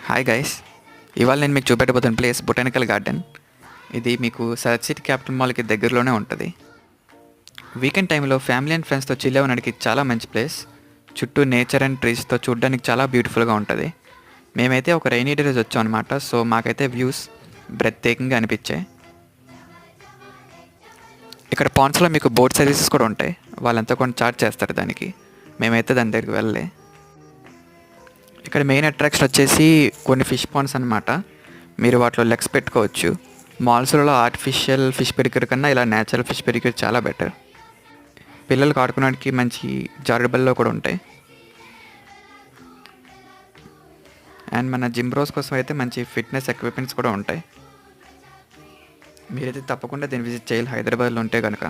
Hi guys, ఇవాళ నేను మీకు చూపెట్టబోతున్న ప్లేస్ బొటానికల్ గార్డెన్. ఇది మీకు సరత్ సిటీ క్యాపిటల్ మాల్కి దగ్గరలోనే ఉంటుంది. వీకెండ్ టైంలో ఫ్యామిలీ అండ్ ఫ్రెండ్స్తో చిల్ అవ్వడానికి చాలా మంచి ప్లేస్. చుట్టూ నేచర్ అండ్ ట్రీస్తో చూడడానికి చాలా బ్యూటిఫుల్గా ఉంటుంది. మేమైతే ఒక రైనీ డే రోజు వచ్చాం అనమాట. సో మాకైతే వ్యూస్ బ్రెత్ టేకింగ్గా అనిపించాయి. ఇక్కడ పాండ్స్లో మీకు బోట్ సర్వీసెస్ కూడా ఉంటాయి. వాళ్ళంతా కొన్ని చార్జ్ చేస్తారు దానికి. మేమైతే దాని దగ్గరికి వెళ్ళలే. ఇక్కడ మెయిన్ అట్రాక్షన్ వచ్చేసి కొన్ని ఫిష్ పాండ్స్ అనమాట. మీరు వాటిలో లెగ్స్ పెట్టుకోవచ్చు. మాల్స్లో ఆర్టిఫిషియల్ ఫిష్ పెరిక్యూర్ కన్నా ఇలా న్యాచురల్ ఫిష్ పెరిక్యూర్ చాలా బెటర్. పిల్లలకు ఆడుకోవడానికి మంచి జారుడుబల్లో కూడా ఉంటాయి. అండ్ మన జిమ్ బ్రోస్ కోసం అయితే మంచి ఫిట్నెస్ ఎక్విప్మెంట్స్ కూడా ఉంటాయి. మీరైతే తప్పకుండా దీన్ని విజిట్ చేయాలి హైదరాబాద్లో ఉంటే కనుక.